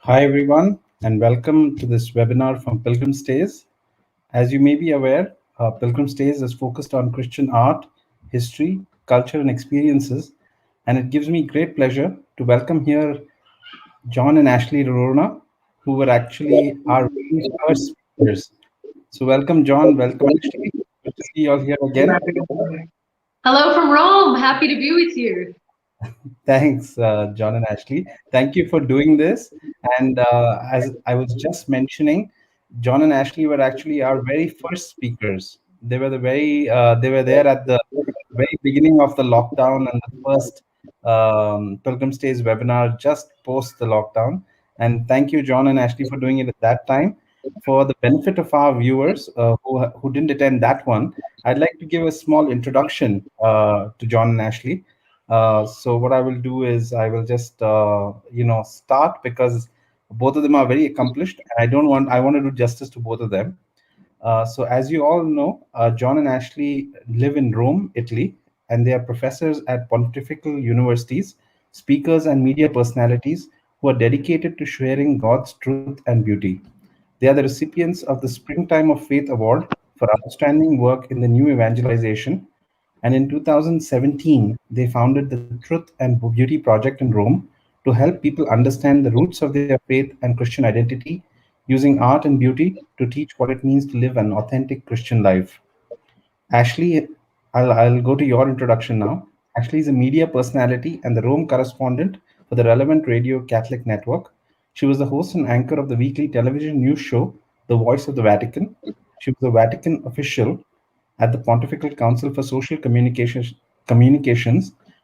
Hi, everyone, and welcome to this webinar from Pilgrim Stays. As you may be aware, Pilgrim Stays is focused on Christian art, history, culture, and experiences. And it gives me great pleasure to welcome here John and Ashley Noronha, who were actually our very first speakers. So, welcome, John. Welcome, Ashley. Good to see you all here again. Hello from Rome. Happy to be with you. Thanks, John and Ashley. Thank you for doing this. And as I was just mentioning, John and Ashley were actually our very first speakers. They were there at the very beginning of the lockdown and the first Pilgrim Stays webinar just post the lockdown. And thank you, John and Ashley, for doing it at that time. For the benefit of our viewers who didn't attend that one, I'd like to give a small introduction to John and Ashley. So what I will do is I will just start because both of them are very accomplished, and I want to do justice to both of them. So as you all know, John and Ashley live in Rome, Italy, and they are professors at pontifical universities, speakers and media personalities who are dedicated to sharing God's truth and beauty. They are the recipients of the Springtime of Faith Award for outstanding work in the new evangelization, and in 2017, they founded the Truth and Beauty Project in Rome to help people understand the roots of their faith and Christian identity using art and beauty to teach what it means to live an authentic Christian life. Ashley, I'll go to your introduction now. Ashley is a media personality and the Rome correspondent for the relevant radio Catholic network. She was the host and anchor of the weekly television news show, The Voice of the Vatican. She was a Vatican official at the Pontifical Council for Social Communications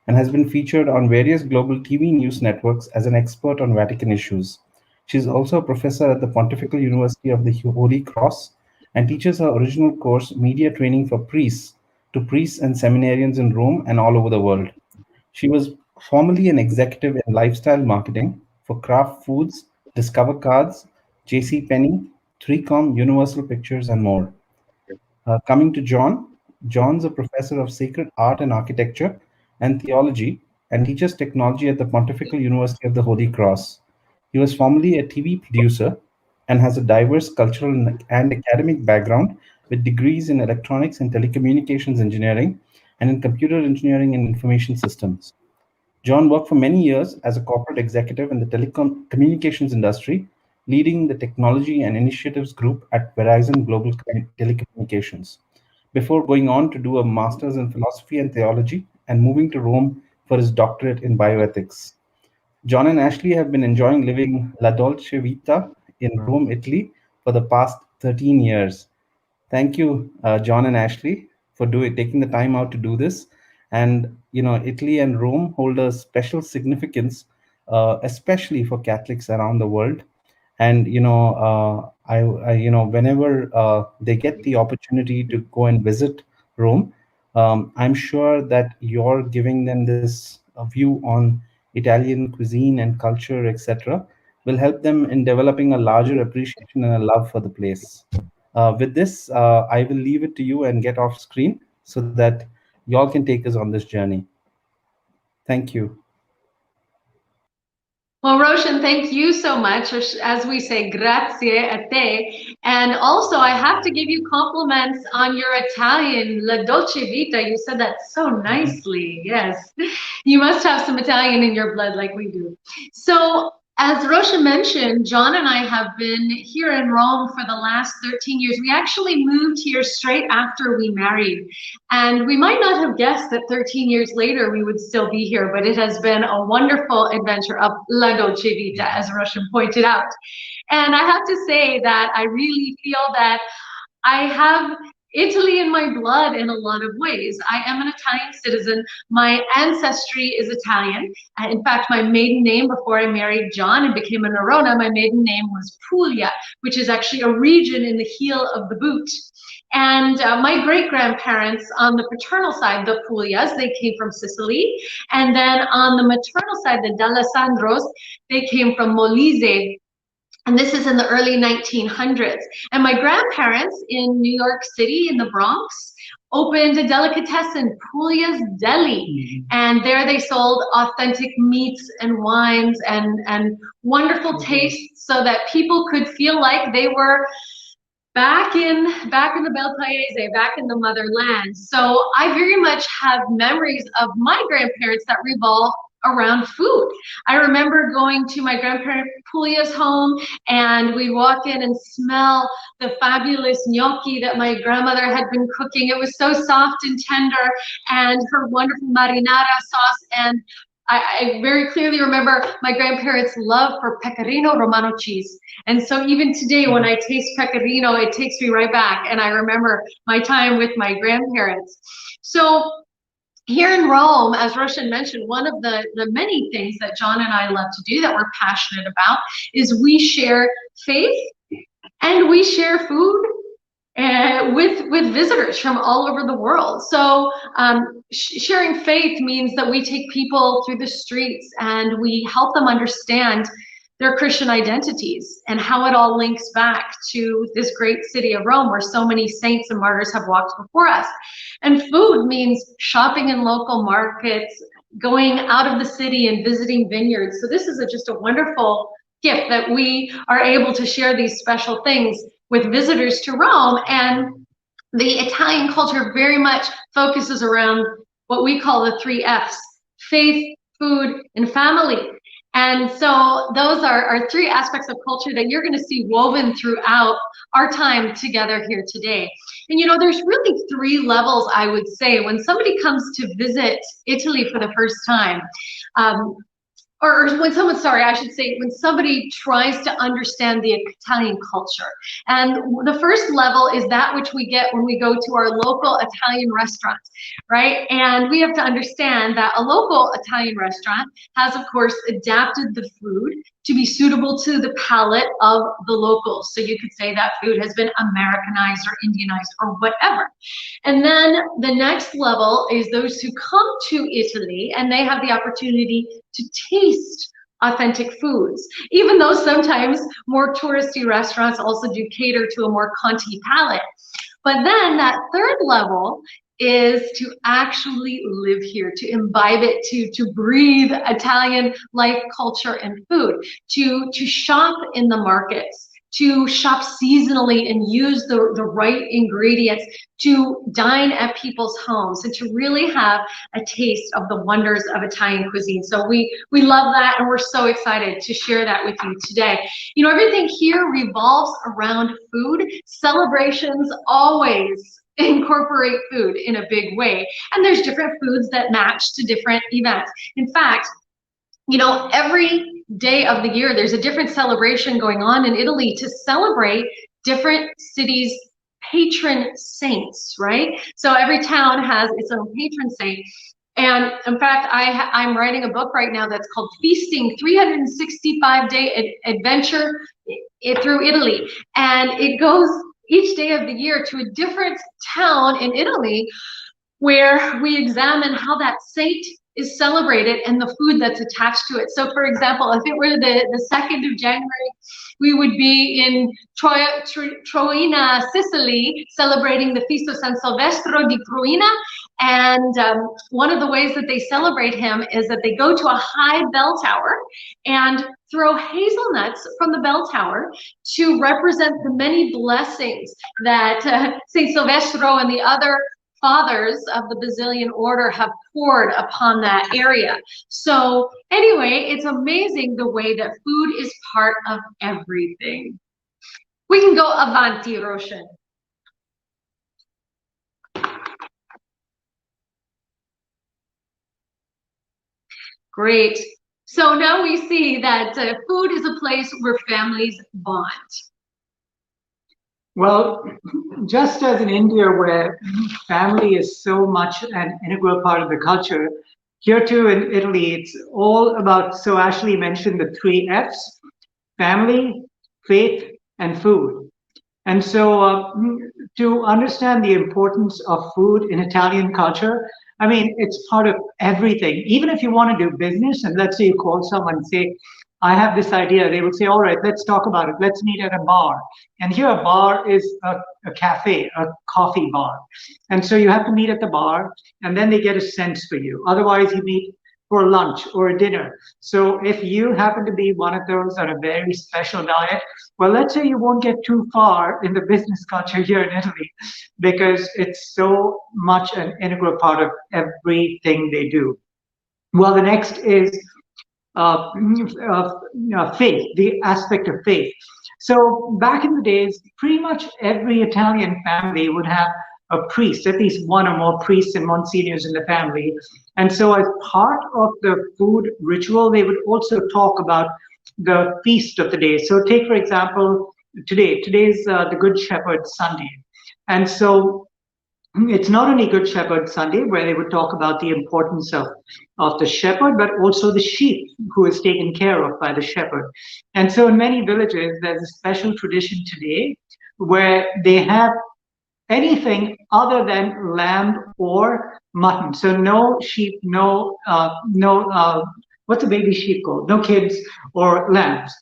and has been featured on various global TV news networks as an expert on Vatican issues. She is also a professor at the Pontifical University of the Holy Cross and teaches her original course, Media Training for Priests, to priests and seminarians in Rome and all over the world. She was formerly an executive in lifestyle marketing for Kraft Foods, Discover Cards, JC Penney, 3Com, Universal Pictures, and more. Coming to John, John's a professor of sacred art and architecture and theology and teaches technology at the Pontifical University of the Holy Cross. He was formerly a TV producer and has a diverse cultural and academic background with degrees in electronics and telecommunications engineering and in computer engineering and information systems. John worked for many years as a corporate executive in the telecom communications industry, leading the technology and initiatives group at Verizon Global Telecommunications, before going on to do a master's in philosophy and theology and moving to Rome for his doctorate in bioethics. John and Ashley have been enjoying living La Dolce Vita in Rome, Italy for the past 13 years. Thank you, John and Ashley, for taking the time out to do this. And Italy and Rome hold a special significance, especially for Catholics around the world. And whenever they get the opportunity to go and visit Rome, I'm sure that you're giving them this view on Italian cuisine and culture, etc., will help them in developing a larger appreciation and a love for the place. With this, I will leave it to you and get off screen so that y'all can take us on this journey. Thank you. Well, Roshan, thank you so much. Or as we say, grazie a te. And also, I have to give you compliments on your Italian, La Dolce Vita. You said that so nicely. Yes. You must have some Italian in your blood like we do. So, as Roshan mentioned, John and I have been here in Rome for the last 13 years. We actually moved here straight after we married. And we might not have guessed that 13 years later we would still be here, but it has been a wonderful adventure of La Dolce Vita, as Roshan pointed out. And I have to say that I really feel that I have Italy in my blood in a lot of ways. I am an Italian citizen. My ancestry is Italian. In fact, my maiden name before I married John and became a Noronha, my maiden name was Puglia, which is actually a region in the heel of the boot. And my great-grandparents on the paternal side, the Puglias, they came from Sicily. And then on the maternal side, the D'Alessandros, they came from Molise, and this is in the early 1900s. And my grandparents in New York City, in the Bronx, opened a delicatessen, Puglia's Deli. And there they sold authentic meats and wines and wonderful tastes so that people could feel like they were back in the Bel Paese, back in the motherland. So I very much have memories of my grandparents that revolve around food. I remember going to my grandparent Puglia's home, and we walk in and smell the fabulous gnocchi that my grandmother had been cooking. It was so soft and tender, and her wonderful marinara sauce. And I very clearly remember my grandparents' love for pecorino romano cheese. And so even today, when I taste pecorino, it takes me right back. And I remember my time with my grandparents. So here in Rome, as Roshan mentioned, one of the many things that John and I love to do that we're passionate about is we share faith and we share food with visitors from all over the world. So sharing faith means that we take people through the streets and we help them understand their Christian identities and how it all links back to this great city of Rome where so many saints and martyrs have walked before us. And food means shopping in local markets, going out of the city and visiting vineyards. So this is just a wonderful gift that we are able to share these special things with visitors to Rome. And the Italian culture very much focuses around what we call the 3 F's: faith, food, and family. And so those are 3 aspects of culture that you're going to see woven throughout our time together here today. And you know, there's really 3 levels, I would say, when somebody comes to visit Italy for the first time. Or when someone, sorry, I should say, when somebody tries to understand the Italian culture. And the first level is that which we get when we go to our local Italian restaurant, right? And we have to understand that a local Italian restaurant has, of course, adapted the food to be suitable to the palate of the locals. So you could say that food has been Americanized or Indianized or whatever. And then the next level is those who come to Italy and they have the opportunity to taste authentic foods, even though sometimes more touristy restaurants also do cater to a more Conti palate. But then that third level is to actually live here, to imbibe it, to breathe Italian life, culture, and food, to shop in the markets, to shop seasonally and use the right ingredients, to dine at people's homes, and to really have a taste of the wonders of Italian cuisine. So we love that, and we're so excited to share that with you today. You know, everything here revolves around food. Celebrations always incorporate food in a big way, and there's different foods that match to different events. In fact, you know, every day of the year there's a different celebration going on in Italy to celebrate different cities' patron saints, right? So every town has its own patron saint. And in fact, I'm writing a book right now that's called Feasting, 365-Day Adventure through Italy. And it goes each day of the year to a different town in Italy where we examine how that saint is celebrated and the food that's attached to it. So for example, if it were the 2nd of January, we would be in Troina, Sicily, celebrating the Feast of San Silvestro di Pruina. And one of the ways that they celebrate him is that they go to a high bell tower and throw hazelnuts from the bell tower to represent the many blessings that Saint Silvestro and the other fathers of the Basilian order have poured upon that area. So anyway, it's amazing the way that food is part of everything. We can go avanti, Roshan. Great. So now we see that food is a place where families bond. Well, just as in India, where family is so much an integral part of the culture, here too in Italy, it's all about, so Ashley mentioned the 3 F's: family, faith, and food. And so to understand the importance of food in Italian culture, I mean, it's part of everything. Even if you want to do business, and let's say you call someone and say, I have this idea. They would say, all right, let's talk about it. Let's meet at a bar. And here a bar is a cafe, a coffee bar. And so you have to meet at the bar, and then they get a sense for you. Otherwise, you meet for lunch or a dinner. So if you happen to be one of those on a very special diet, well, let's say you won't get too far in the business culture here in Italy because it's so much an integral part of everything they do. Well, the next is faith, the aspect of faith. So back in the days, pretty much every Italian family would have a priest, at least one or more priests and monsignors in the family. And so as part of the food ritual, they would also talk about the feast of the day. So take, for example, today's the Good Shepherd Sunday. And so it's not only Good Shepherd Sunday, where they would talk about the importance of the shepherd, but also the sheep who is taken care of by the shepherd. And so in many villages, there's a special tradition today where they have anything other than lamb or mutton. So no sheep, what's a baby sheep called? No kids or lambs.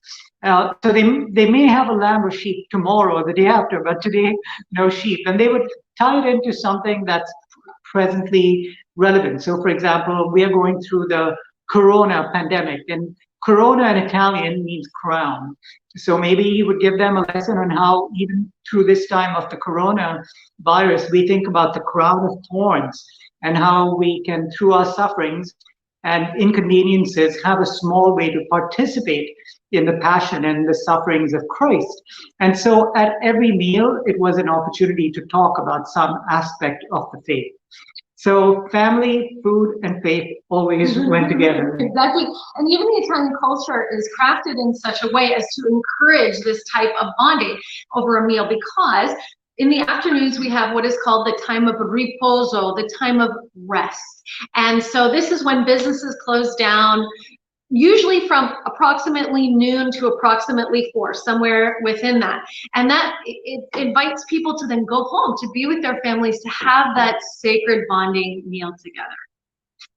So they may have a lamb or sheep tomorrow or the day after, but today, no sheep. And they would tie it into something that's presently relevant. So for example, we are going through the Corona pandemic, and Corona in Italian means crown. So maybe you would give them a lesson on how even through this time of the Corona virus, we think about the crown of thorns and how we can, through our sufferings and inconveniences, have a small way to participate in the passion and the sufferings of Christ. And so at every meal, it was an opportunity to talk about some aspect of the faith. So family, food, and faith always went together. Exactly. And even the Italian culture is crafted in such a way as to encourage this type of bonding over a meal, because in the afternoons, we have what is called the time of riposo, the time of rest. And so this is when businesses close down, usually from approximately noon to approximately 4, somewhere within that. And that it invites people to then go home, to be with their families, to have that sacred bonding meal together.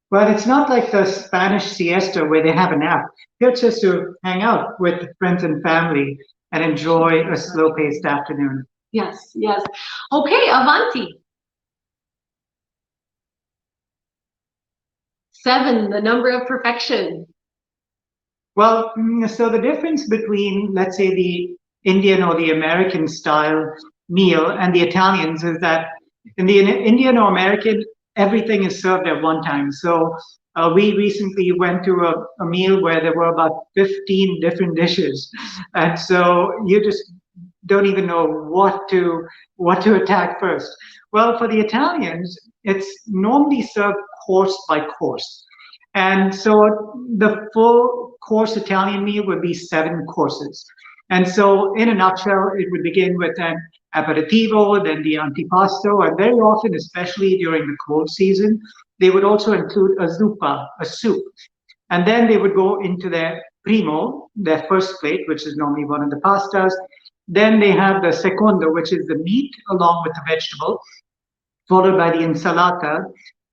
But it's not like the Spanish siesta where they have a nap. It's just to hang out with friends and family and enjoy a slow-paced afternoon. Yes, yes. Okay, avanti. 7, the number of perfection. Well, so the difference between, let's say, the Indian or the American style meal and the Italians is that in the Indian or American, everything is served at one time. So we recently went to a meal where there were about 15 different dishes. And so you just don't even know what to attack first. Well, for the Italians, it's normally served course by course. And so the full course Italian meal would be 7 courses. And so in a nutshell, it would begin with an aperitivo, then the antipasto, and very often, especially during the cold season, they would also include a zuppa, a soup. And then they would go into their primo, their first plate, which is normally one of the pastas. Then they have the secondo, which is the meat along with the vegetable, followed by the insalata,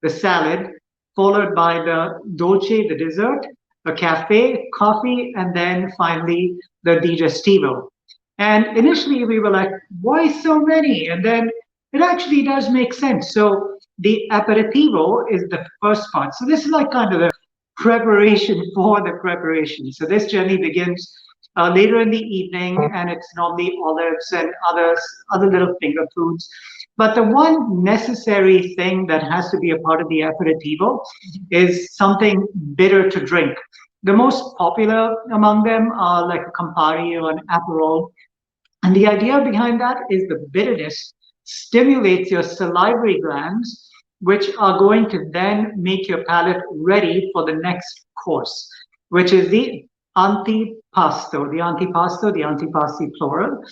the salad, followed by the dolce, the dessert, a cafe, coffee, and then finally the digestivo. And initially we were like, why so many? And then it actually does make sense. So the aperitivo is the first part. So this is like kind of the preparation for the preparation. So this journey begins later in the evening, and it's normally olives and other little finger foods. But the one necessary thing that has to be a part of the aperitivo is something bitter to drink. The most popular among them are like a Campari or an Aperol. And the idea behind that is the bitterness stimulates your salivary glands, which are going to then make your palate ready for the next course, which is the antipasto, the antipasti plural.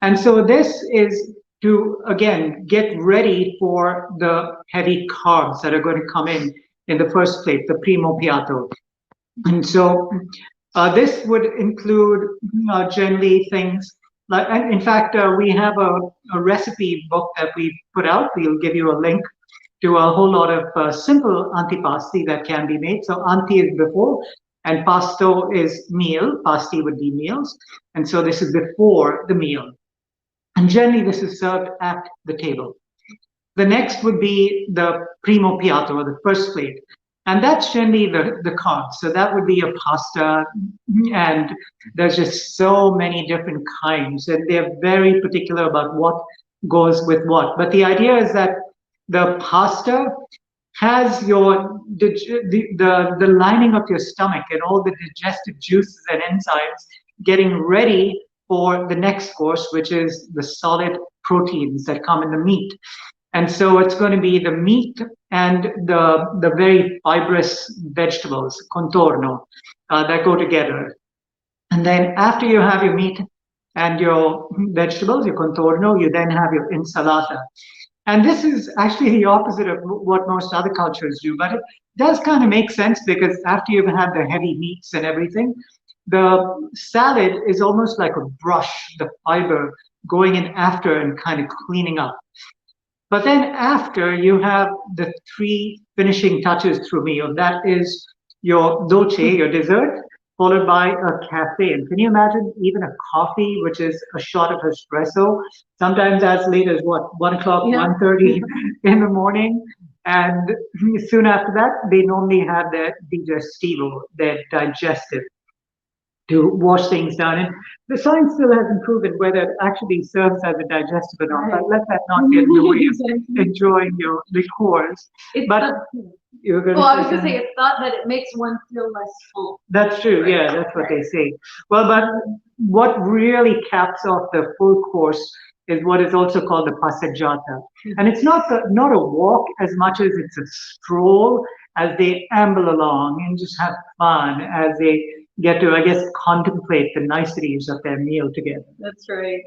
And so this is to, again, get ready for the heavy carbs that are going to come in the first plate, the primo piatto. And so this would include generally things like, and in fact, we have a recipe book that we put out. We'll give you a link to a whole lot of simple antipasti that can be made. So anti is before, and pasto is meal. Pasti would be meals. And so this is before the meal. And generally, this is served at the table. The next would be the primo piatto, or the first plate. And that's generally the carbs. So that would be a pasta, and there's just so many different kinds, and they're very particular about what goes with what. But the idea is that the pasta has your the lining of your stomach and all the digestive juices and enzymes getting ready for the next course, which is the solid proteins that come in the meat. And so it's going to be the meat and the very fibrous vegetables, contorno, that go together. And then after you have your meat and your vegetables, your contorno, you then have your insalata. And this is actually the opposite of what most other cultures do, but it does kind of make sense, because after you've had the heavy meats and everything, the salad is almost like a brush, the fiber going in after and kind of cleaning up. But then after, you have the three finishing touches through meal. That is your dolce, your dessert, followed by a cafe. And can you imagine even a coffee, which is a shot of espresso, sometimes as late as what, 1 o'clock, Yeah. 1:30 in the morning? And soon after that, they normally have their digestivo, their digestive, to wash things down. And the science still hasn't proven whether it actually serves as a digestive or not, but let that not get in the way of enjoying your liqueurs. It's But not, you're going well, I to was say going to say, something? it's not that it makes one feel less full. That's true, yeah, that's what they say. Well, but what really caps off the full course is what is also called the passeggiata. And it's not a walk as much as it's a stroll, as they amble along and just have fun as they get to, I guess, contemplate the niceties of their meal together. That's right.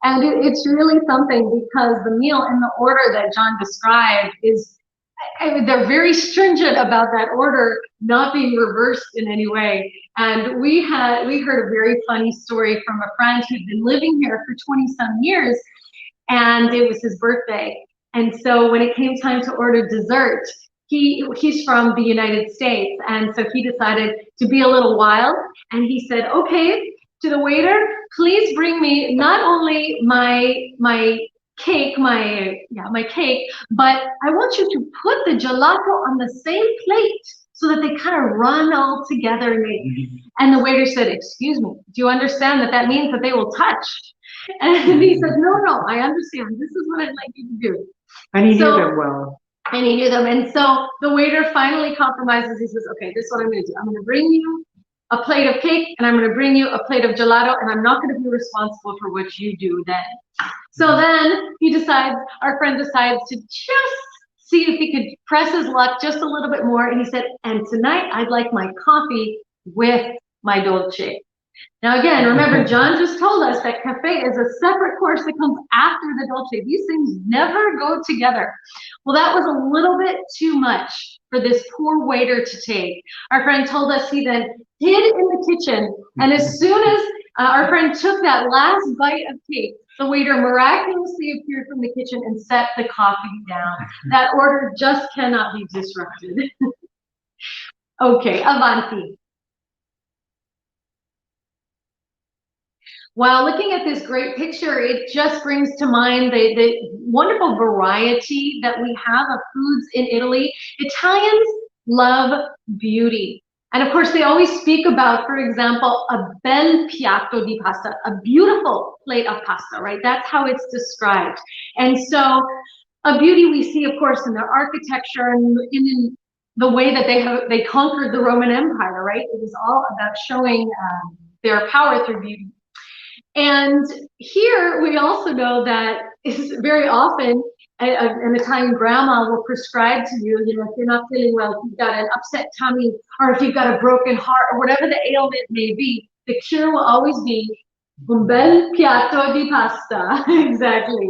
And it's really something, because the meal in the order that John described is, I mean, they're very stringent about that order not being reversed in any way. And we heard a very funny story from a friend who'd been living here for 20-some years, and it was his birthday. And so when it came time to order dessert, he's from the United States, and so he decided to be a little wild, and he said, okay, to the waiter, please bring me not only my cake, my cake, but I want you to put the gelato on the same plate so that they kind of run all together. And the waiter said, excuse me, do you understand that means that they will touch? And he said, no, I understand. This is what I'd like you to do. And he knew them well. And he knew them. And so the waiter finally compromises. He says, okay, this is what I'm going to do. I'm going to bring you a plate of cake, and I'm going to bring you a plate of gelato, and I'm not going to be responsible for what you do then. So then our friend decides to just see if he could press his luck just a little bit more. And he said, and tonight I'd like my coffee with my dolce. Now again, remember, John just told us that cafe is a separate course that comes after the dolce. These things never go together. Well, that was a little bit too much for this poor waiter to take. Our friend told us he then hid in the kitchen, and as soon as our friend took that last bite of cake, the waiter miraculously appeared from the kitchen and set the coffee down. That order just cannot be disrupted. Okay, avanti. While looking at this great picture, it just brings to mind the wonderful variety that we have of foods in Italy. Italians love beauty. And of course, they always speak about, for example, a bel piatto di pasta, a beautiful plate of pasta, right? That's how it's described. And so a beauty we see, of course, in their architecture and in the way that they conquered the Roman Empire, right? It was all about showing their power through beauty. And here we also know that it's very often an Italian grandma will prescribe to you, if you're not feeling well, if you've got an upset tummy, or if you've got a broken heart, or whatever the ailment may be, the cure will always be un bel piatto di pasta. Exactly.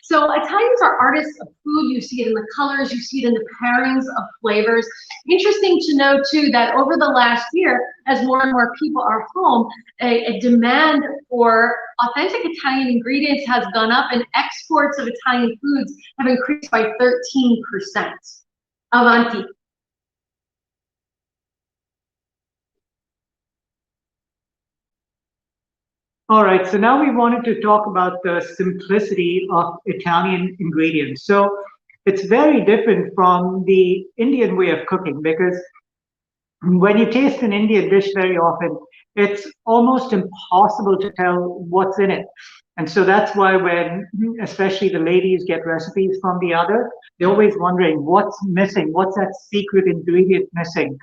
So Italians are artists of food. You see it in the colors, you see it in the pairings of flavors. Interesting to know too that over the last year, as more and more people are home, a demand for authentic Italian ingredients has gone up, and exports of Italian foods have increased by 13%. Avanti. All right, so now we wanted to talk about the simplicity of Italian ingredients. So it's very different from the Indian way of cooking because when you taste an Indian dish very often, it's almost impossible to tell what's in it. And so that's why when especially the ladies get recipes from the other, they're always wondering what's missing, what's that secret ingredient missing.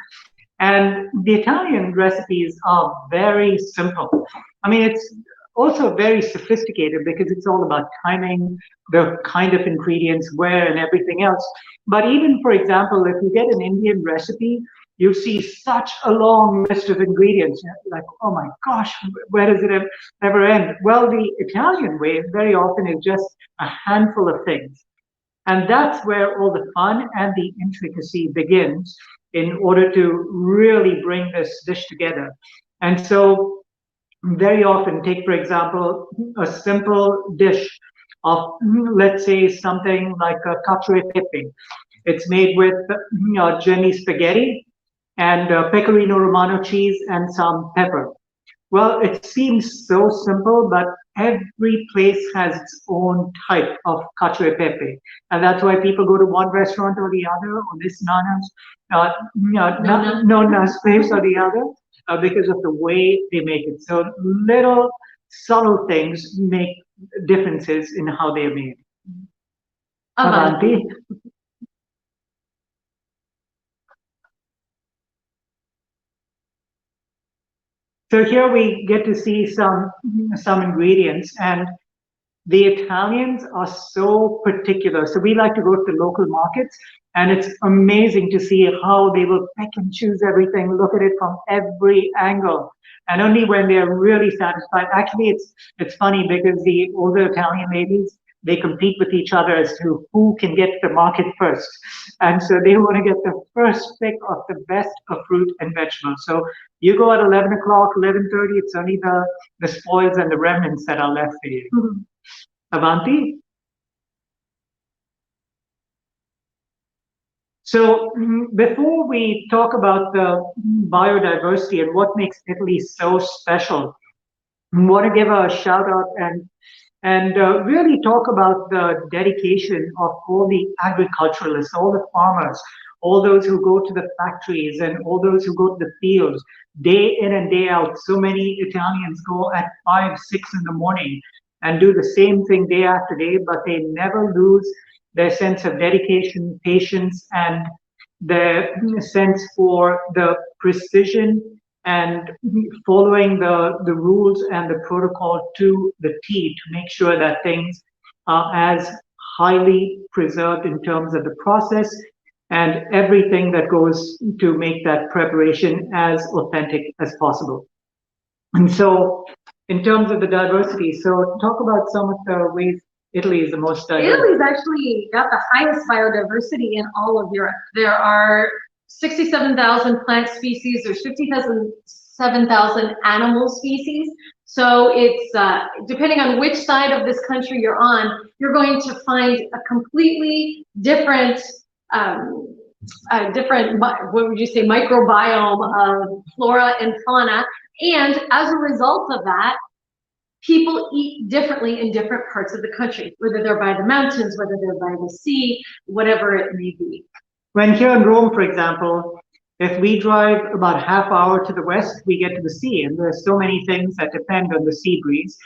And the Italian recipes are very simple. I mean, it's also very sophisticated because it's all about timing, the kind of ingredients, where, and everything else. But even, for example, if you get an Indian recipe, you see such a long list of ingredients. Like, oh my gosh, where does it ever end? Well, the Italian way very often is just a handful of things. And that's where all the fun and the intricacy begins in order to really bring this dish together. And so very often take, for example, a simple dish of, let's say, something like a cacio e pepe. It's made with Jenny spaghetti and pecorino romano cheese and some pepper. Well, it seems so simple, but every place has its own type of cacio e pepe. And that's why people go to one restaurant or the other, or this Nana's place or the other, because of the way they make it. So little subtle things make differences in how they're made. Avanti. So here we get to see some ingredients, and the Italians are so particular. So we like to go to the local markets, and it's amazing to see how they will pick and choose everything, look at it from every angle. And only when they're really satisfied. Actually, it's funny because the older Italian ladies, they compete with each other as to who can get to the market first. And so they want to get the first pick of the best of fruit and vegetables. So you go at 11 o'clock, 11:30, it's only the spoils and the remnants that are left for you. Mm-hmm. Avanti? So before we talk about the biodiversity and what makes Italy so special, I want to give a shout out and really talk about the dedication of all the agriculturalists, all the farmers, all those who go to the factories and all those who go to the fields day in and day out. So many Italians go at 5, 6 in the morning and do the same thing day after day, but they never lose their sense of dedication, patience, and their sense for the precision and following the rules and the protocol to the T to make sure that things are as highly preserved in terms of the process and everything that goes to make that preparation as authentic as possible. And so in terms of the diversity, so talk about some of the ways Italy is the most diverse. Italy's actually got the highest biodiversity in all of Europe. There are 67,000 plant species. There's 57,000 animal species. So it's depending on which side of this country you're on, you're going to find a completely different, what would you say, microbiome of flora and fauna. And as a result of that, people eat differently in different parts of the country, whether they're by the mountains, whether they're by the sea, whatever it may be. When here in Rome, for example, if we drive about half hour to the west, we get to the sea, and there's so many things that depend on the sea breeze.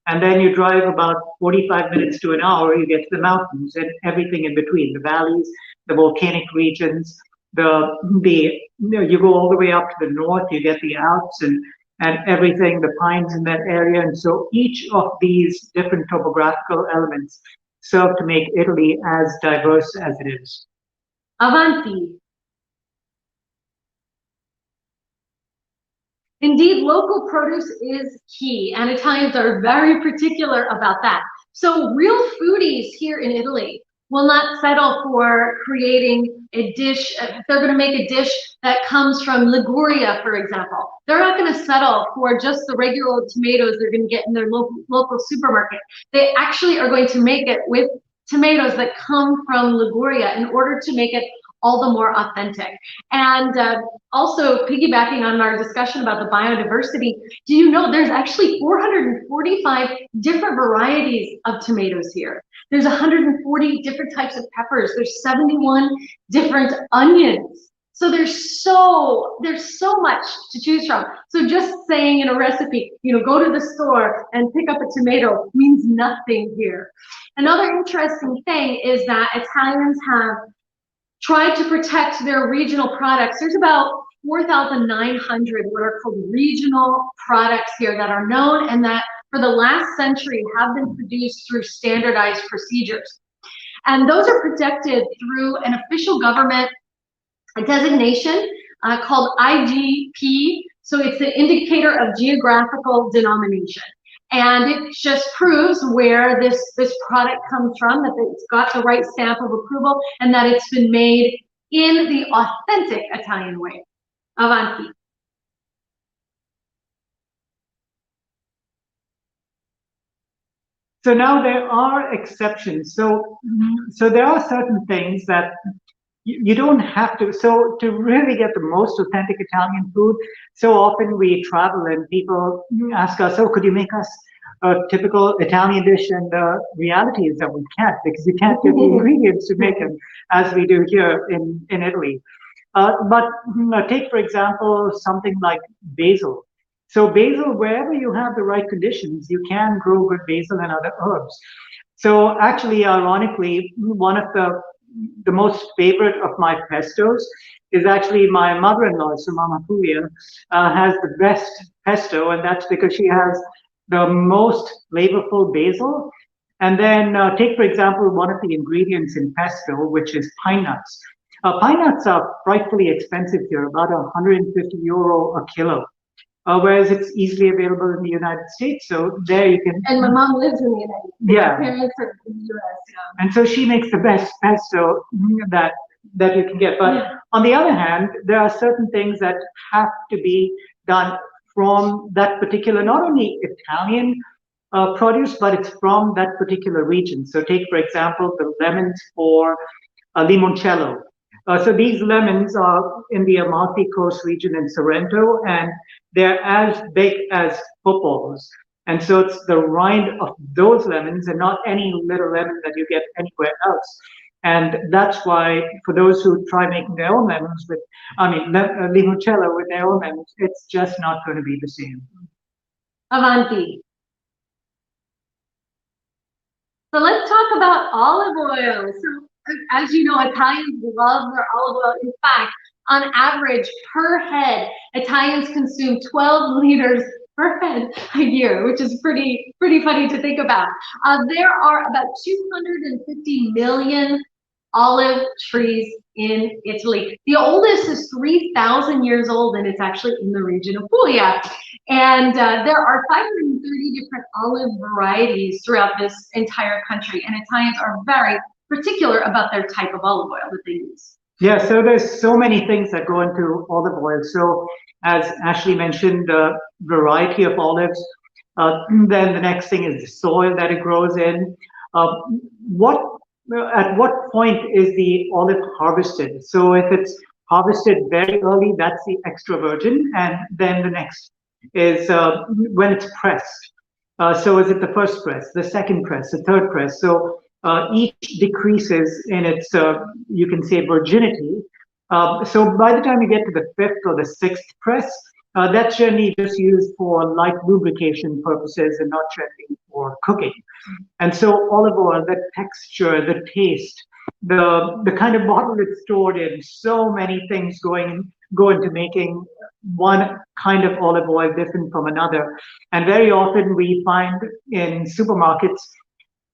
And then you drive about 45 minutes to an hour, you get to the mountains and everything in between, the valleys, the volcanic regions, you go all the way up to the north, you get the Alps and everything, the pines in that area. And so each of these different topographical elements serve to make Italy as diverse as it is. Avanti. Indeed, local produce is key, and Italians are very particular about that. So real foodies here in Italy will not settle for creating a dish. If they're going to make a dish that comes from Liguria, for example, they're not going to settle for just the regular old tomatoes they're going to get in their local supermarket. They actually are going to make it with tomatoes that come from Liguria in order to make it all the more authentic. And also piggybacking on our discussion about the biodiversity, do you know there's actually 445 different varieties of tomatoes here? There's 140 different types of peppers. There's 71 different onions. So there's so much to choose from. So just saying in a recipe, go to the store and pick up a tomato means nothing here. Another interesting thing is that Italians have tried to protect their regional products. There's about 4,900 what are called regional products here that are known and that for the last century have been produced through standardized procedures. And those are protected through an official government designation called IGP. So it's the indicator of geographical denomination. And it just proves where this product comes from, that it's got the right stamp of approval, and that it's been made in the authentic Italian way. Avanti. So now there are exceptions. So there are certain things that you don't have to. So to really get the most authentic Italian food, so often we travel and people ask us, "Oh, could you make us a typical Italian dish?" And the reality is that we can't, because you can't get the ingredients to make them as we do here in Italy. But take, for example, something like basil. So basil, wherever you have the right conditions, you can grow good basil and other herbs. So actually, ironically, one of the most favorite of my pestos is actually my mother-in-law, so Mama Puglia, has the best pesto, and that's because she has the most flavorful basil. And then take, for example, one of the ingredients in pesto, which is pine nuts. Pine nuts are frightfully expensive here, about €150 a kilo. Whereas it's easily available in the United States, so there you can. And my mom lives in the United States. Yeah. My parents are in the US. Yeah. And so she makes the best pesto that you can get. But on the other hand, there are certain things that have to be done from that particular, not only Italian produce, but it's from that particular region. So take, for example, the lemons for Limoncello. So these lemons are in the Amalfi Coast region in Sorrento, and they're as big as footballs. And so it's the rind of those lemons and not any little lemon that you get anywhere else. And that's why for those who try making their own lemons limoncello with their own lemons, it's just not going to be the same. Avanti. So let's talk about olive oil. So as you know, Italians love their olive oil. In fact, on average, per head, Italians consume 12 liters per head a year, which is pretty funny to think about. There are about 250 million olive trees in Italy. The oldest is 3,000 years old, and it's actually in the region of Puglia. And there are 530 different olive varieties throughout this entire country, and Italians are very particular about their type of olive oil that they use. Yeah, so there's so many things that go into olive oil. So as Ashley mentioned, the variety of olives. Then the next thing is the soil that it grows in. At what point is the olive harvested? So if it's harvested very early, that's the extra virgin. And then the next is when it's pressed. So is it the first press, the second press, the third press? So each decreases in its, you can say, virginity. So by the time you get to the fifth or the sixth press, that's generally just used for light lubrication purposes and not generally for cooking. And so olive oil, the texture, the taste, the kind of bottle it's stored in, so many things go into making one kind of olive oil different from another. And very often we find in supermarkets,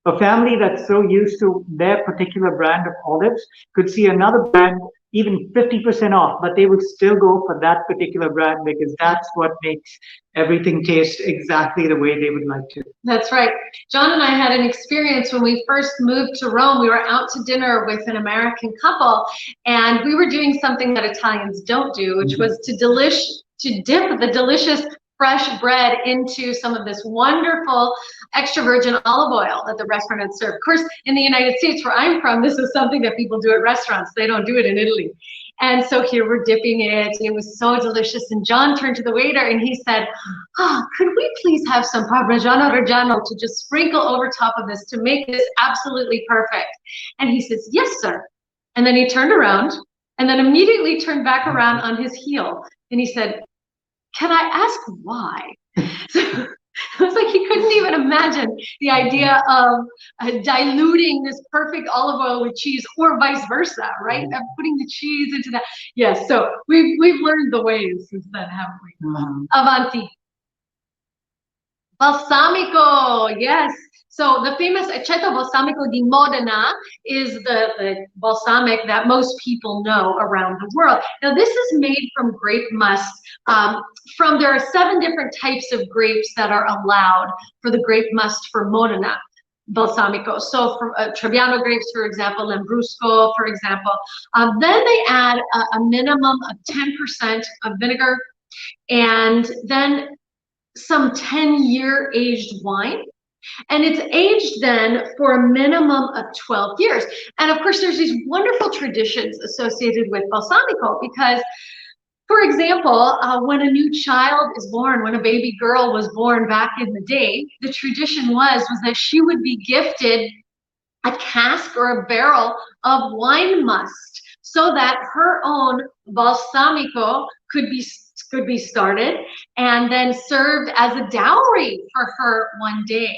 a family that's so used to their particular brand of olives could see another brand even 50% off, but they will still go for that particular brand because that's what makes everything taste exactly the way they would like to. That's right. John and I had an experience when we first moved to Rome. We were out to dinner with an American couple, and we were doing something that Italians don't do, which was to dip the delicious fresh bread into some of this wonderful extra virgin olive oil that the restaurant had served. Of course, in the United States, where I'm from, this is something that people do at restaurants. They don't do it in Italy. And so here we're dipping it, and it was so delicious. And John turned to the waiter and he said, could we please have some Parmigiano Reggiano to just sprinkle over top of this to make this absolutely perfect? And he says, yes, sir. And then he turned around and then immediately turned back around on his heel. And he said, can I ask why? So, it was like he couldn't even imagine the idea of diluting this perfect olive oil with cheese, or vice versa, right? Of putting the cheese into that. Yes, so we've learned the ways since then, haven't we? Avanti. Balsamico, yes. So the famous Aceto Balsamico di Modena is the balsamic that most people know around the world. Now this is made from grape must. There are 7 different types of grapes that are allowed for the grape must for Modena Balsamico. So for Trebbiano grapes, for example, Lambrusco, for example. Then they add a minimum of 10% of vinegar, and then some 10-year aged wine. And it's aged then for a minimum of 12 years. And of course, there's these wonderful traditions associated with balsamico because, for example, when a new child is born, when a baby girl was born back in the day, the tradition was that she would be gifted a cask or a barrel of wine must so that her own balsamico could be started and then served as a dowry for her one day.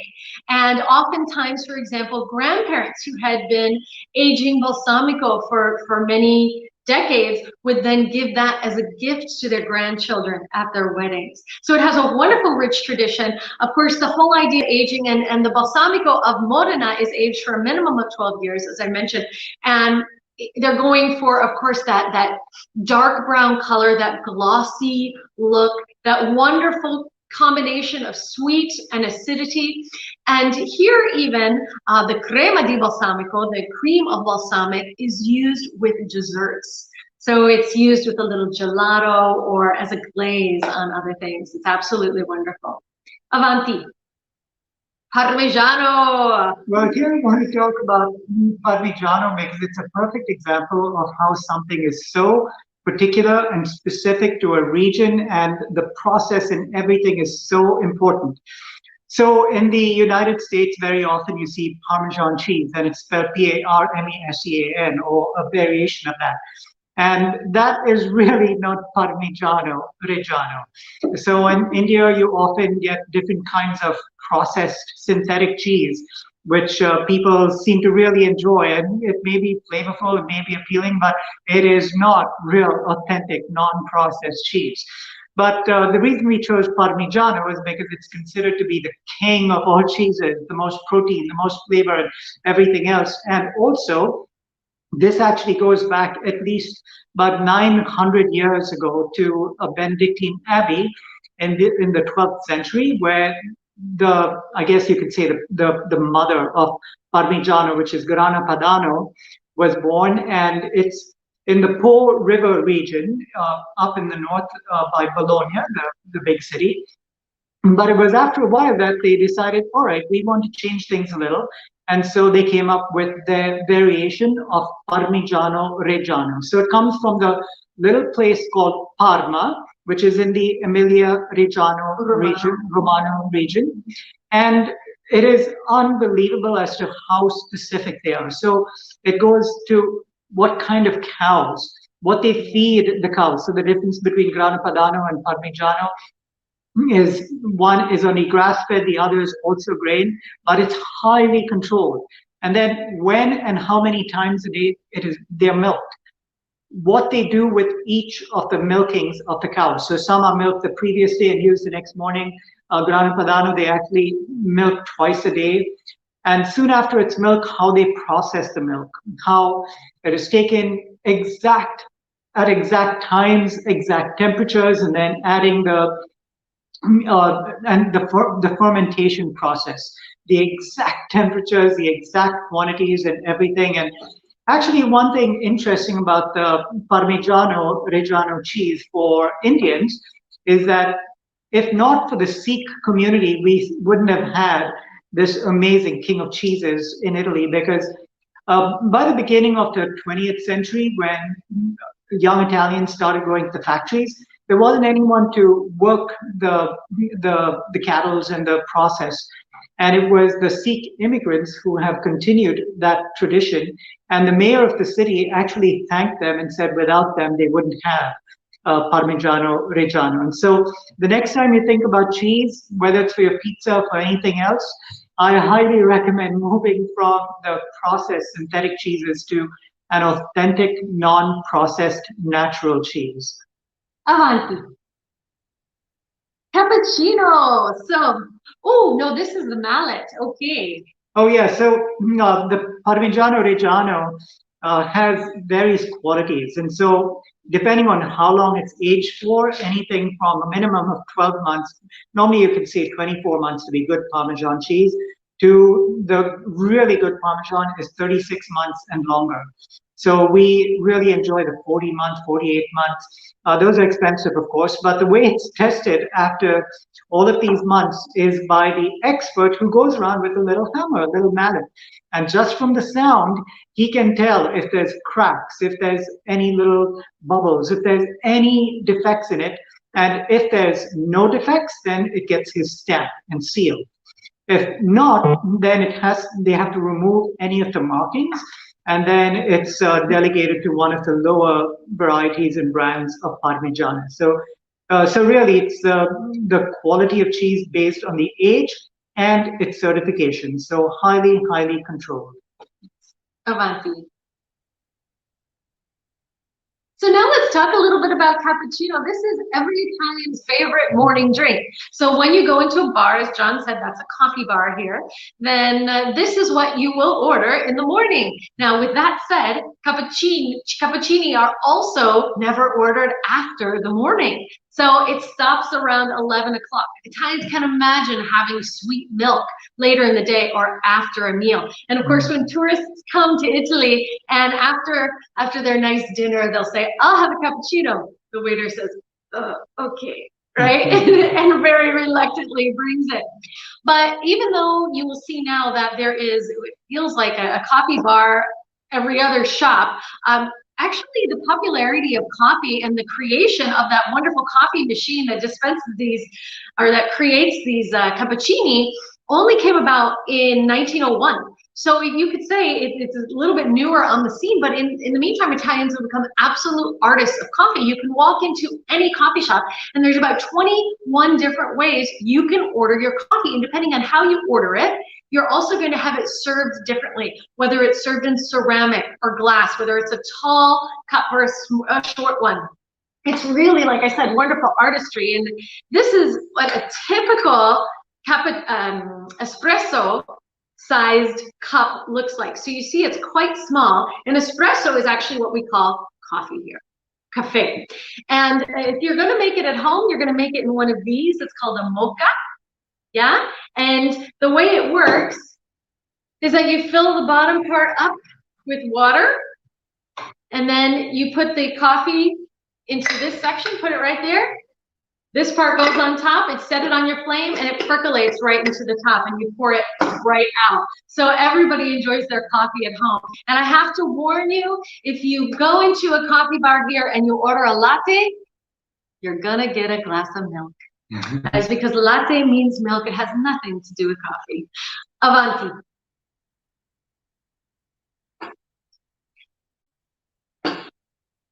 And oftentimes, for example, grandparents who had been aging balsamico for many decades would then give that as a gift to their grandchildren at their weddings. So it has a wonderful, rich tradition. Of course, the whole idea of aging and the balsamico of Modena is aged for a minimum of 12 years, as I mentioned. And they're going for, of course, that dark brown color, that glossy look, that wonderful combination of sweet and acidity. And here even the crema di balsamico, the cream of balsamic, is used with desserts. So it's used with a little gelato or as a glaze on other things. It's absolutely wonderful. Avanti. Parmigiano. Well, here I want to talk about Parmigiano because it's a perfect example of how something is so particular and specific to a region, and the process and everything is so important. So in the United States, very often you see Parmesan cheese, and it's spelled Parmesan, or a variation of that. And that is really not Parmigiano Reggiano. So in India, you often get different kinds of processed synthetic cheese, which people seem to really enjoy. And it may be flavorful, it may be appealing, but it is not real, authentic, non-processed cheese. But the reason we chose Parmigiano is because it's considered to be the king of all cheeses, the most protein, the most flavor, and everything else. And also, this actually goes back at least about 900 years ago to a Benedictine abbey in the 12th century, where I guess you could say the mother of Parmigiano, which is Grana Padano, was born, and it's in the Po River region up in the north by Bologna, the big city. But it was after a while that they decided, all right, we want to change things a little. And so they came up with their variation of Parmigiano Reggiano. So it comes from the little place called Parma, which is in the Emilia-Reggiano region, Romano region. And it is unbelievable as to how specific they are. So it goes to what kind of cows, what they feed the cows. So the difference between Grana Padano and Parmigiano is one is only grass-fed, the other is also grain, but it's highly controlled. And then when and how many times a day they're milked. What they do with each of the milkings of the cows. So some are milked the previous day and used the next morning. Grana Padano, they actually milk twice a day. And soon after it's milk, how they process the milk, how it is taken at exact times, exact temperatures, and then adding the fermentation process, the exact temperatures, the exact quantities, and everything. And actually, one thing interesting about the Parmigiano Reggiano cheese for Indians is that if not for the Sikh community, we wouldn't have had this amazing king of cheeses in Italy, because by the beginning of the 20th century, when young Italians started going to the factories, there wasn't anyone to work the cattle and the process. And it was the Sikh immigrants who have continued that tradition. And the mayor of the city actually thanked them and said without them, they wouldn't have Parmigiano Reggiano. And so the next time you think about cheese, whether it's for your pizza or for anything else, I highly recommend moving from the processed synthetic cheeses to an authentic, non-processed, natural cheese. Avanti. Cappuccino. So, oh no, this is the mallet. Okay. Oh yeah, so the Parmigiano Reggiano has various qualities, and so depending on how long it's aged for, anything from a minimum of 12 months, normally you can say 24 months to be good Parmesan cheese, to the really good Parmesan is 36 months and longer. So we really enjoy the 40 months, 48 months. Those are expensive, of course, but the way it's tested after all of these months is by the expert who goes around with a little hammer, a little mallet. And just from the sound, he can tell if there's cracks, if there's any little bubbles, if there's any defects in it. And if there's no defects, then it gets his stamp and seal. If not, then they have to remove any of the markings, and then it's delegated to one of the lower varieties and brands of Parmigiano. So really, it's the quality of cheese based on the age and its certification. So highly, highly controlled. Avanti. So now let's talk a little bit about cappuccino. This is every Italian's favorite morning drink. So when you go into a bar, as John said, that's a coffee bar here, then this is what you will order in the morning. Now, with that said, cappuccini are also never ordered after the morning. So it stops around 11 o'clock. Italians can imagine having sweet milk later in the day or after a meal. And of course, when tourists come to Italy and after their nice dinner, they'll say, I'll have a cappuccino. The waiter says, okay, right? and very reluctantly brings it. But even though you will see now that there is, it feels like a coffee bar every other shop, actually, the popularity of coffee and the creation of that wonderful coffee machine that dispenses these, or that creates these cappuccini, only came about in 1901. So you could say it's a little bit newer on the scene, but in the meantime, Italians have become absolute artists of coffee. You can walk into any coffee shop, and there's about 21 different ways you can order your coffee, and depending on how you order it, you're also going to have it served differently, whether it's served in ceramic or glass, whether it's a tall cup or a short one. It's really, like I said, wonderful artistry. And this is what a typical espresso sized cup looks like. So you see it's quite small. An espresso is actually what we call coffee here, cafe. And if you're going to make it at home, you're going to make it in one of these. It's called a mocha. Yeah, and the way it works is that you fill the bottom part up with water, and then you put the coffee into this section, put it right there. This part goes on top, it's set it on your flame, and it percolates right into the top, and you pour it right out. So everybody enjoys their coffee at home. And I have to warn you, if you go into a coffee bar here and you order a latte, you're gonna get a glass of milk. That's because latte means milk. It has nothing to do with coffee. Avanti.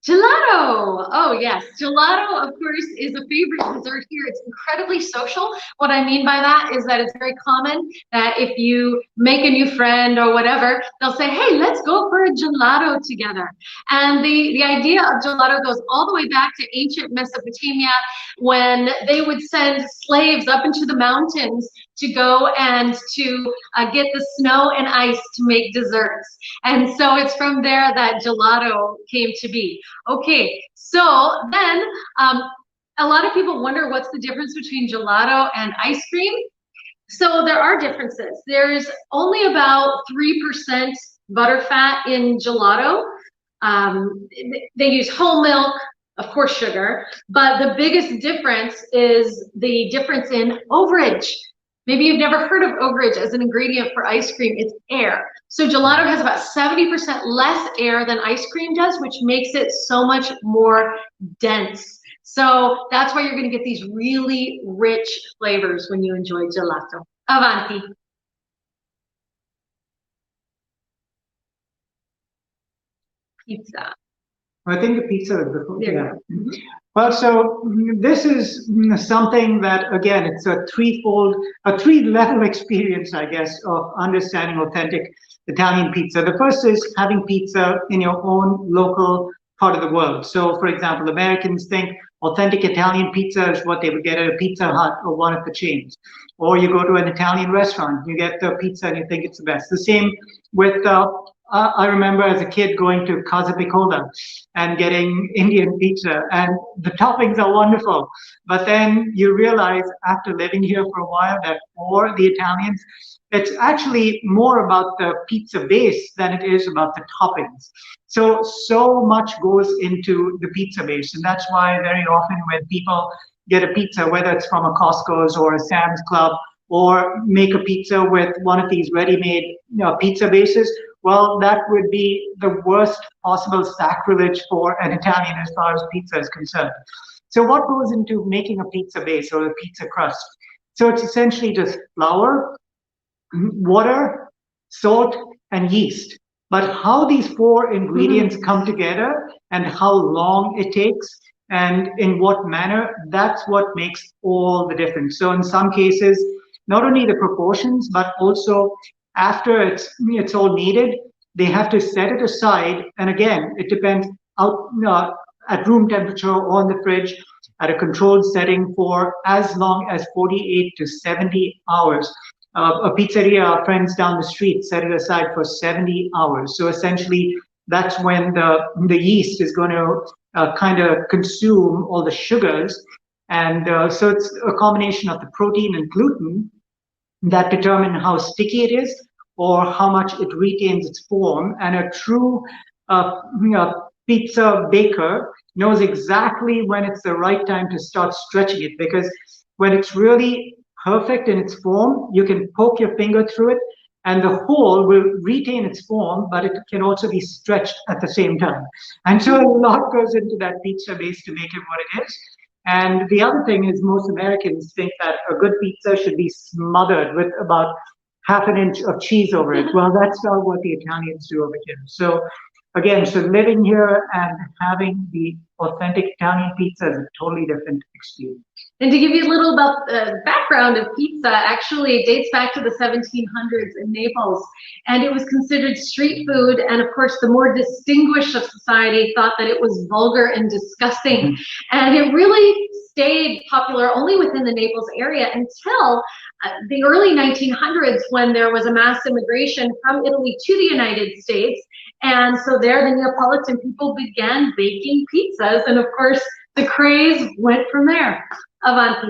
Gelato. Oh yes, gelato of course is a favorite dessert here. It's incredibly social. What I mean by that is that it's very common that if you make a new friend or whatever, they'll say, hey, let's go for a gelato together. And the idea of gelato goes all the way back to ancient Mesopotamia, when they would send slaves up into the mountains to go and to get the snow and ice to make desserts. And so it's from there that gelato came to be. Okay, so then a lot of people wonder what's the difference between gelato and ice cream. So there are differences. There's only about 3% butterfat in gelato. They use whole milk, of course, sugar, but the biggest difference is the difference in overage. Maybe you've never heard of overage as an ingredient for ice cream. It's air. So gelato has about 70% less air than ice cream does, which makes it so much more dense. So that's why you're going to get these really rich flavors when you enjoy gelato. Avanti. Pizza. I think the pizza is before. Yeah. Well, so this is something that, again, it's a three-level experience, I guess, of understanding authentic Italian pizza. The first is having pizza in your own local part of the world. So, for example, Americans think authentic Italian pizza is what they would get at a Pizza Hut or one of the chains. Or you go to an Italian restaurant, you get the pizza and you think it's the best. The same with I remember as a kid going to Casa Piccola and getting Indian pizza, and the toppings are wonderful. But then you realize after living here for a while that for the Italians, it's actually more about the pizza base than it is about the toppings. So much goes into the pizza base, and that's why very often when people get a pizza, whether it's from a Costco's or a Sam's Club, or make a pizza with one of these ready-made pizza bases, well, that would be the worst possible sacrilege for an Italian as far as pizza is concerned. So what goes into making a pizza base or a pizza crust? So it's essentially just flour, water, salt, and yeast. But how these four ingredients come together and how long it takes and in what manner, that's what makes all the difference. So in some cases, not only the proportions, but also after it's all kneaded, they have to set it aside. And again, it depends out at room temperature or in the fridge at a controlled setting for as long as 48 to 70 hours. A pizzeria, our friends down the street, set it aside for 70 hours. So essentially, that's when the yeast is going to kind of consume all the sugars. And so it's a combination of the protein and gluten that determine how sticky it is or how much it retains its form. And a true pizza baker knows exactly when it's the right time to start stretching it, because when it's really perfect in its form, you can poke your finger through it and the whole will retain its form, but it can also be stretched at the same time. And so a lot goes into that pizza base to make it what it is. And the other thing is most Americans think that a good pizza should be smothered with about half an inch of cheese over it. Well, that's not what the Italians do over here. So again, so living here and having the authentic Italian pizza is a totally different experience. And to give you a little about the background of pizza, actually it dates back to the 1700s in Naples, and it was considered street food. And of course, the more distinguished of society thought that it was vulgar and disgusting. And it really stayed popular only within the Naples area until the early 1900s, when there was a mass immigration from Italy to the United States. And so there, the Neapolitan people began baking pizzas. And of course, the craze went from there. Avanti.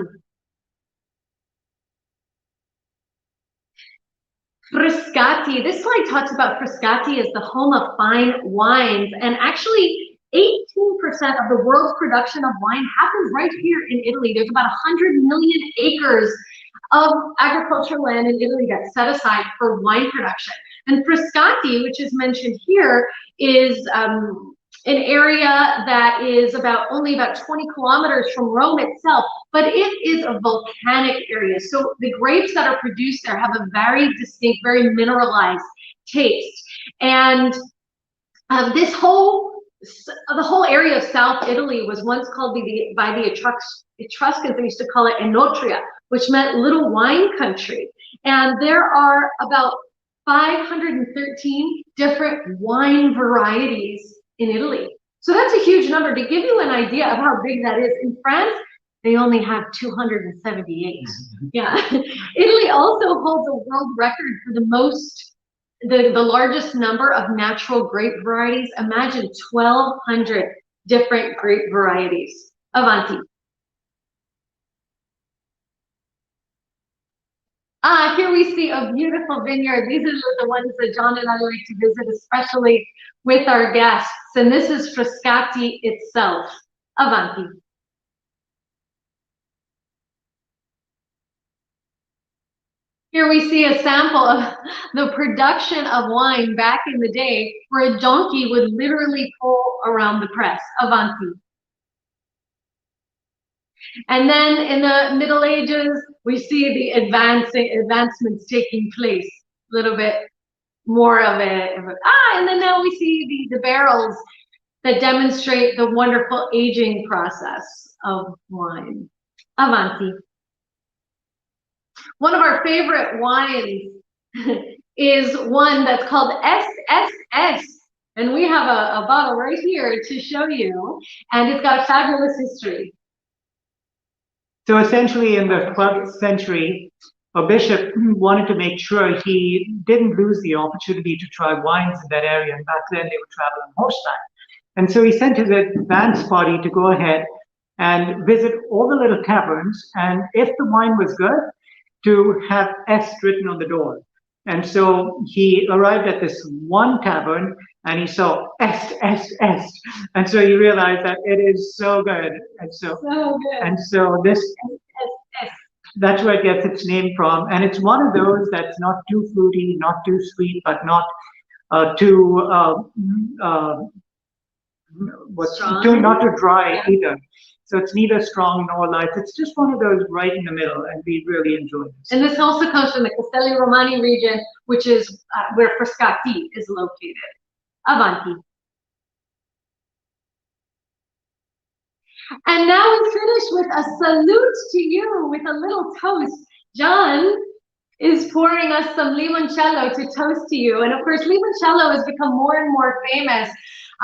Frascati. This slide talks about Frascati as the home of fine wines. And actually, 18% of the world's production of wine happens right here in Italy. There's about 100 million acres of agricultural land in Italy that's set aside for wine production. And Frascati, which is mentioned here, is an area that is only about 20 kilometers from Rome itself, but it is a volcanic area. So the grapes that are produced there have a very distinct, very mineralized taste. And the whole area of South Italy was once called by the Etruscans, they used to call it Enotria, which meant little wine country. And there are about 513 different wine varieties in Italy. So that's a huge number. To give you an idea of how big that is, in France, they only have 278. Yeah. Italy also holds a world record for the largest number of natural grape varieties. Imagine 1,200 different grape varieties. Avanti. Here we see a beautiful vineyard. These are the ones that John and I like to visit, especially with our guests. And this is Frascati itself. Avanti. Here we see a sample of the production of wine back in the day, where a donkey would literally pull around the press. Avanti. And then in the Middle Ages, we see the advancements taking place. A little bit more of and then now we see the barrels that demonstrate the wonderful aging process of wine. Avanti. One of our favorite wines is one that's called SSS. And we have a bottle right here to show you. And it's got a fabulous history. So essentially, in the 12th century, a bishop wanted to make sure he didn't lose the opportunity to try wines in that area. And back then, they would travel on horseback. And so he sent his advance party to go ahead and visit all the little taverns. And if the wine was good, to have S written on the door. And so he arrived at this one tavern and he saw S, S, S. And so he realized that it is so good. And so this, that's where it gets its name from. And it's one of those that's not too fruity, not too sweet, but not not too dry either. So it's neither strong nor light. It's just one of those right in the middle, and we really enjoy this. And this also comes from the Castelli Romani region, which is where Frascati is located. Avanti. And now we finish with a salute to you with a little toast. John is pouring us some limoncello to toast to you. And of course, limoncello has become more and more famous.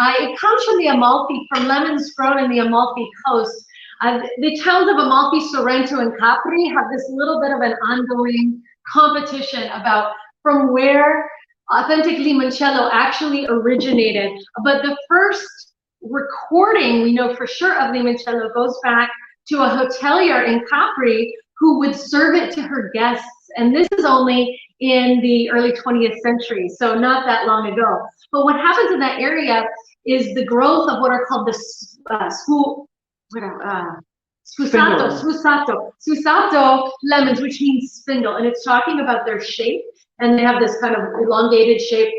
It comes from the Amalfi, from lemons grown in the Amalfi coast. The towns of Amalfi, Sorrento, and Capri have this little bit of an ongoing competition about from where authentic limoncello actually originated. But the first recording we know for sure of limoncello goes back to a hotelier in Capri who would serve it to her guests. And this is only in the early 20th century, so not that long ago. But what happens in that area is the growth of what are called the sfusato lemons, which means spindle, and it's talking about their shape, and they have this kind of elongated shape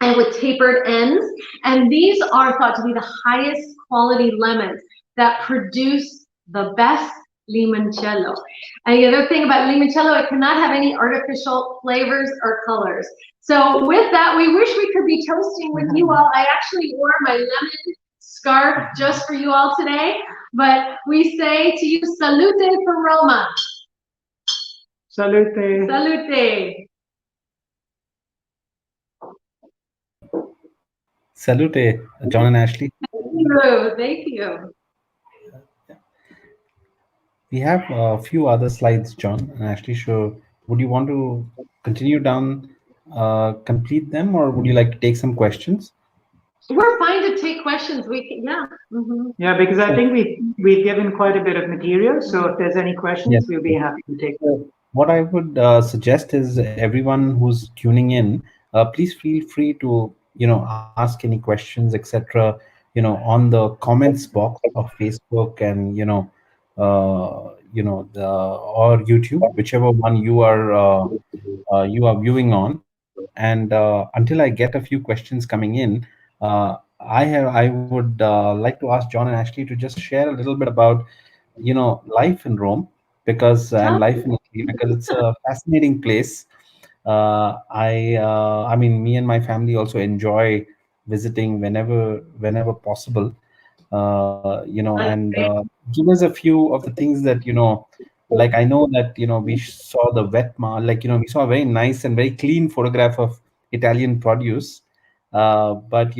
and with tapered ends, and these are thought to be the highest quality lemons that produce the best limoncello. And the other thing about limoncello, it cannot have any artificial flavors or colors. So with that, we wish we could be toasting with you all. I actually wore my lemon scarf just for you all today, but we say to you, salute from Roma. Salute. Salute. Salute, John and Ashley. Thank you. We have a few other slides, John and Ashley. So would you want to continue down, complete them, or would you like to take some questions? We're fine to take questions. We can, yeah. Mm-hmm. Yeah, because I think we've given quite a bit of material. So if there's any questions, yes, we'll be happy to take them. What I would suggest is everyone who's tuning in, please feel free to ask any questions, etc. On the comments box of Facebook and or YouTube, whichever one you are viewing on. And until I get a few questions coming in, I would like to ask John and Ashley to just share a little bit about life in Rome, because and life in Italy, because it's a fascinating place. I mean, me and my family also enjoy visiting whenever possible. And give us a few of the things that like I know that we saw the we saw a very nice and very clean photograph of Italian produce, but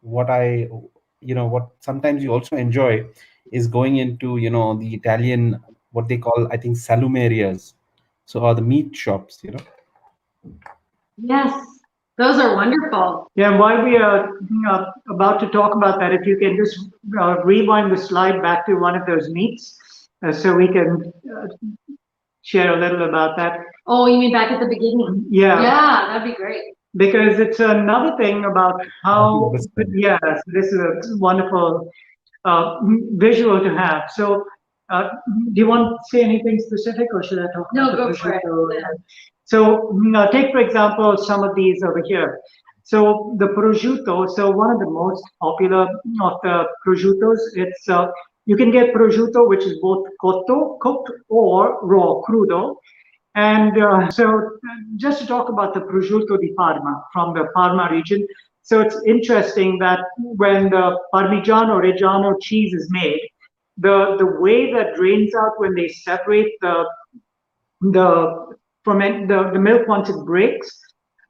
what sometimes you also enjoy is going into the Italian, what they call, I think, salumerias, so are the meat shops. Yes, those are wonderful. Yeah, and while we are about to talk about that, if you can just rewind the slide back to one of those meats, so we can share a little about that. Oh, you mean back at the beginning? Yeah. Yeah, that'd be great. Because it's another thing about how, yes, this is a wonderful visual to have. So, do you want to say anything specific, or should I talk No, about the go for it. prosciutto? Yeah. So, take for example some of these over here. So the prosciutto. So one of the most popular of the prosciuttos. It's you can get prosciutto, which is both cotto, cooked, or raw, crudo. And just to talk about the prosciutto di Parma from the Parma region. So it's interesting that when the Parmigiano Reggiano cheese is made, the way that drains out when they separate the the milk once it breaks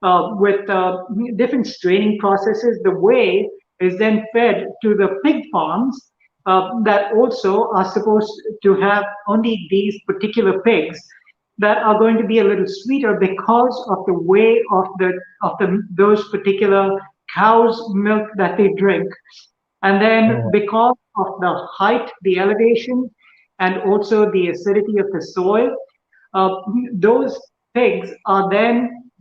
with different straining processes, the whey is then fed to the pig farms that also are supposed to have only these particular pigs that are going to be a little sweeter because of the way of the those particular cows' milk that they drink. And then Oh, because of the height, the elevation, and also the acidity of the soil, uh, those pigs are then,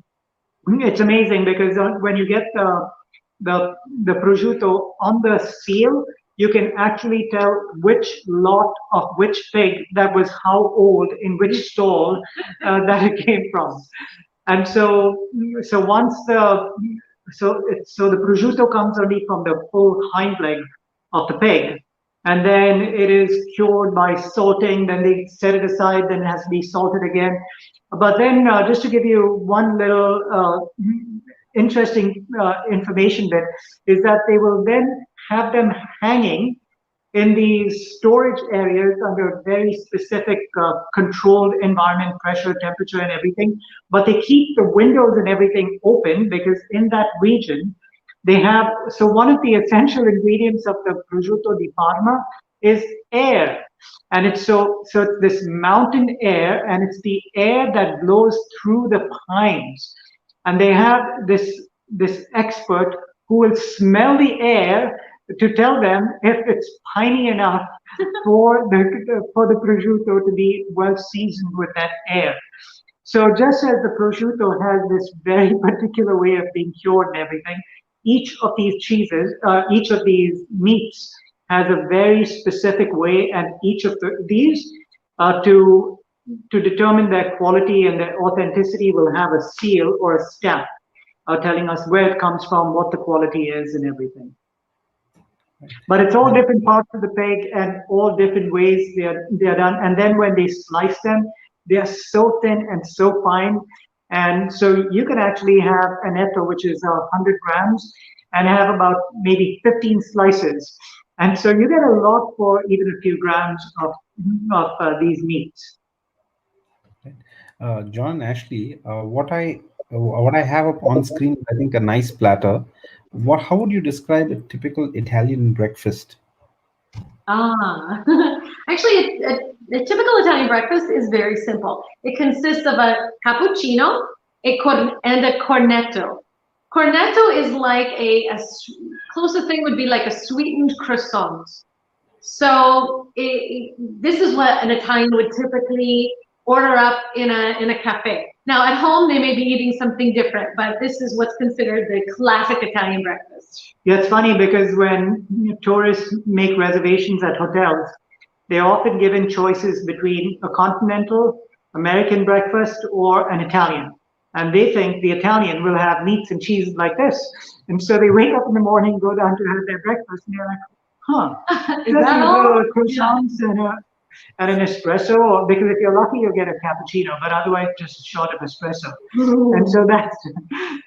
it's amazing because when you get the the prosciutto on the seal, you can actually tell which lot of which pig that was how old in which stall that it came from. And so once the so the prosciutto comes only from the full hind leg of the pig, and then it is cured by salting. Then they set it aside. Then it has to be salted again. But then, just to give you one little interesting information bit, is that they will then have them hanging in these storage areas under very specific controlled environment, pressure, temperature, and everything. But they keep the windows and everything open because in that region, they have, so one of the essential ingredients of the prosciutto di Parma is air. And so it's this mountain air, and it's the air that blows through the pines. And they have this expert who will smell the air to tell them if it's piney enough for the prosciutto to be well seasoned with that air. So just as the prosciutto has this very particular way of being cured and everything, each of these cheeses, each of these meats has a very specific way, and each of these to determine their quality and their authenticity will have a seal or a stamp telling us where it comes from, what the quality is, and everything. But it's all and different parts of the pig and all different ways they are done. And then when they slice them, they are so thin and so fine. And so you can actually have an etto, which is 100 grams, and have about maybe 15 slices. And so you get a lot for even a few grams of these meats. John, Ashley, what I have up on screen, I think a nice platter. What? How would you describe a typical Italian breakfast? Ah, actually, a typical Italian breakfast is very simple. It consists of a cappuccino, and a cornetto. Cornetto is like closest thing would be like a sweetened croissant. So this is what an Italian would typically order up in a cafe. Now at home they may be eating something different, but this is what's considered the classic Italian breakfast. Yeah, it's funny because when tourists make reservations at hotels, they're often given choices between a continental, American breakfast, or an Italian. And they think the Italian will have meats and cheese like this. And so they wake up in the morning, go down to have their breakfast, and they're like, huh, Is just that these all? little Yeah. croissants and an espresso, or because if you're lucky, you'll get a cappuccino, but otherwise just a shot of espresso. And so that's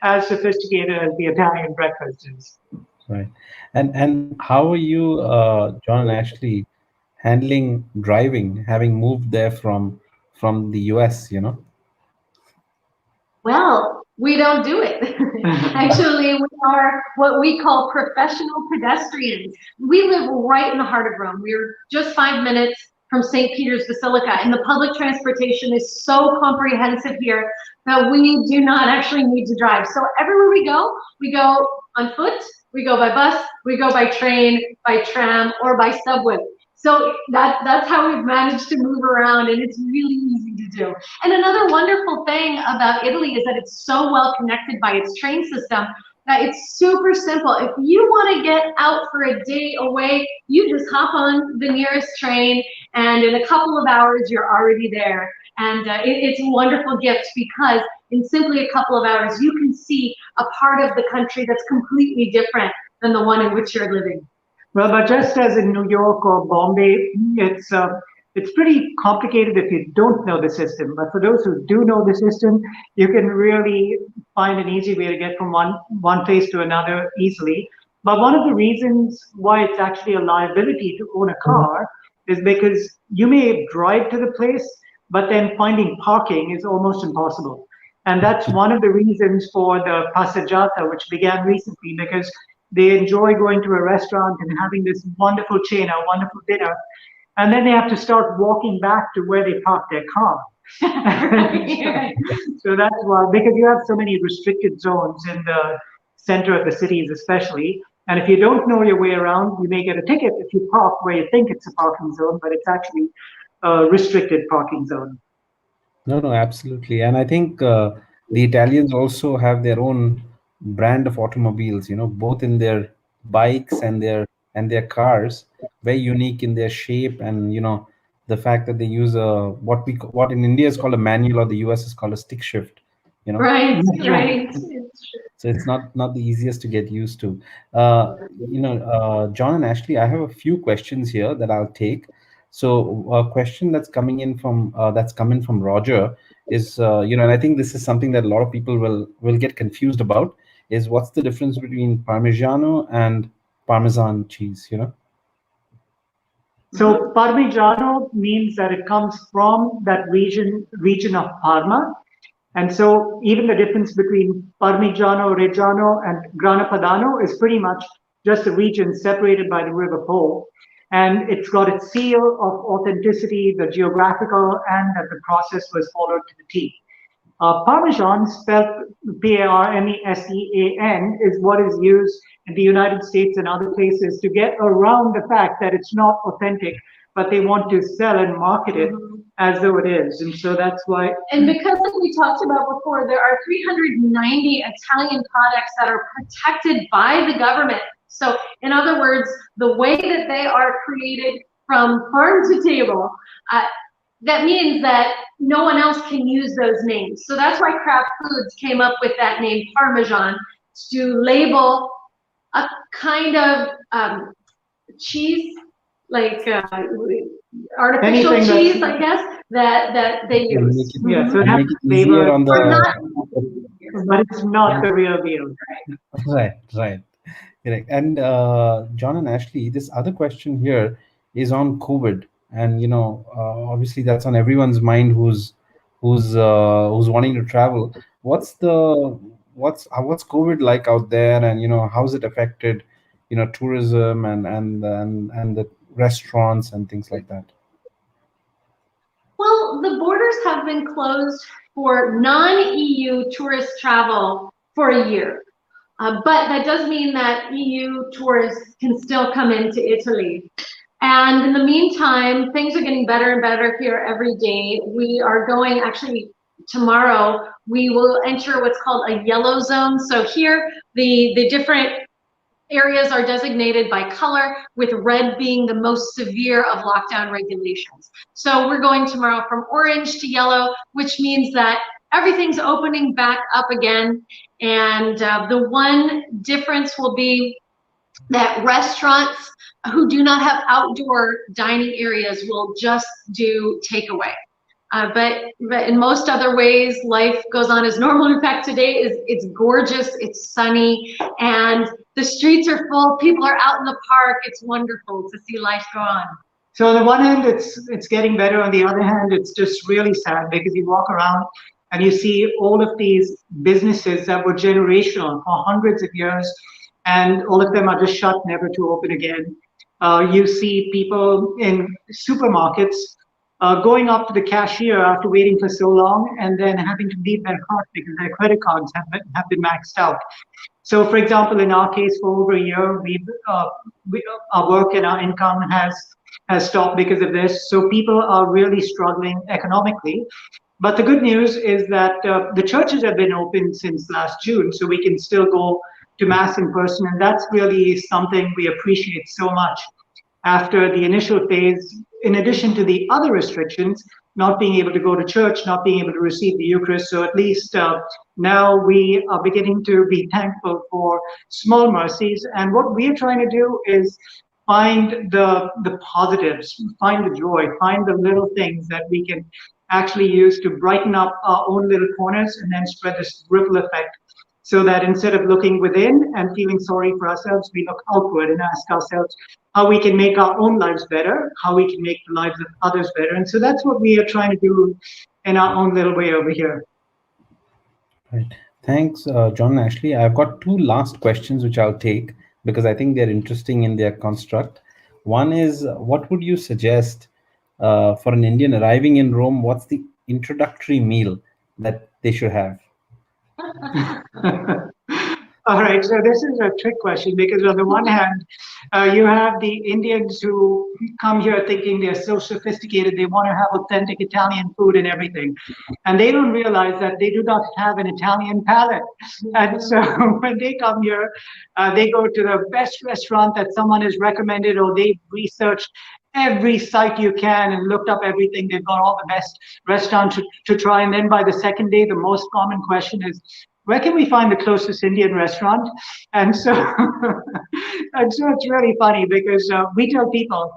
as sophisticated as the Italian breakfast is. Right. And how are you, John and Ashley, handling driving, having moved there from the US, you know? Well, we don't do it. Actually, we are what we call professional pedestrians. We live right in the heart of Rome. We're just 5 minutes from St. Peter's Basilica, and the public transportation is so comprehensive here that we do not actually need to drive. So everywhere we go on foot, we go by bus, we go by train, by tram, or by subway. So that's how we've managed to move around, and it's really easy to do. And another wonderful thing about Italy is that it's so well connected by its train system It's super simple. If you want to get out for a day away, you just hop on the nearest train, and in a couple of hours, you're already there. And it's a wonderful gift because in simply a couple of hours, you can see a part of the country that's completely different than the one in which you're living. Well, but just as in New York or Bombay, it's pretty complicated if you don't know the system. But for those who do know the system, you can really find an easy way to get from one place to another easily. But one of the reasons why it's actually a liability to own a car is because you may drive to the place, but then finding parking is almost impossible. And that's one of the reasons for the Passeggiata, which began recently, because they enjoy going to a restaurant and having this wonderful cena, wonderful dinner, and then they have to start walking back to where they parked their car. So that's why, because you have so many restricted zones in the center of the cities, especially. And if you don't know your way around, you may get a ticket if you park where you think it's a parking zone, but it's actually a restricted parking zone. No, no, absolutely. And I think the Italians also have their own brand of automobiles, both in their bikes and their cars, very unique in their shape, and the fact that they use what in India is called a manual, or the US is called a stick shift, you know. Right, right. So it's not the easiest to get used to. John and Ashley, I have a few questions here that I'll take. So a question that's coming from Roger is, and I think this is something that a lot of people will get confused about, is what's the difference between Parmigiano and Parmesan cheese? So Parmigiano means that it comes from that region of Parma. And so even the difference between Parmigiano Reggiano and Grana Padano is pretty much just a region separated by the River Po. And it's got its seal of authenticity, the geographical, and that the process was followed to the T. Parmesan, spelled Parmesan, is what is used in the United States and other places to get around the fact that it's not authentic, but they want to sell and market it as though it is. And so that's why. And because, like we talked about before, there are 390 Italian products that are protected by the government. So in other words, the way that they are created from farm to table, that means that no one else can use those names. So that's why Kraft Foods came up with that name Parmesan, to label a kind of cheese, like artificial cheese, I guess, that they use. Yeah, so it has flavor, but it's not the real deal. Right. Correct. And John and Ashley, this other question here is on COVID, and obviously that's on everyone's mind who's wanting to travel. What's COVID like out there, and how's it affected tourism and the restaurants and things like that? Well, the borders have been closed for non-EU tourist travel for a year. But that does mean that EU tourists can still come into Italy. And in the meantime, things are getting better and better here every day. We are going, actually, tomorrow, we will enter what's called a yellow zone. So here, the different areas are designated by color, with red being the most severe of lockdown regulations. So we're going tomorrow from orange to yellow, which means that everything's opening back up again. And the one difference will be that restaurants who do not have outdoor dining areas will just do takeaway. But in most other ways, life goes on as normal. In fact, today it's gorgeous, it's sunny, and the streets are full. People are out in the park. It's wonderful to see life go on. So on the one hand, it's getting better. On the other hand, it's just really sad, because you walk around and you see all of these businesses that were generational for hundreds of years, and all of them are just shut, never to open again. You see people in supermarkets going up to the cashier after waiting for so long, and then having to leave their cart because their credit cards have been maxed out. So, for example, in our case, for over a year, our work and our income has stopped because of this. So people are really struggling economically. But the good news is that the churches have been open since last June, so we can still go to mass in person. And that's really something we appreciate so much after the initial phase, in addition to the other restrictions, not being able to go to church, not being able to receive the Eucharist. So at least now we are beginning to be thankful for small mercies. And what we're trying to do is find the positives, find the joy, find the little things that we can actually use to brighten up our own little corners and then spread this ripple effect so that instead of looking within and feeling sorry for ourselves, we look outward and ask ourselves how we can make our own lives better, how we can make the lives of others better. And so that's what we are trying to do in our own little way over here. Right. Thanks, John and Ashley. I've got two last questions which I'll take because I think they're interesting in their construct. One is, what would you suggest for an Indian arriving in Rome? What's the introductory meal that they should have? All right, so this is a trick question because on the one hand, you have the Indians who come here thinking they're so sophisticated, they want to have authentic Italian food and everything. And they don't realize that they do not have an Italian palate. And so when they come here, they go to the best restaurant that someone has recommended, or they've researched every site you can and looked up everything. They've got all the best restaurants to try. And then by the second day, the most common question is, where can we find the closest Indian restaurant? And so, and so it's really funny because we tell people,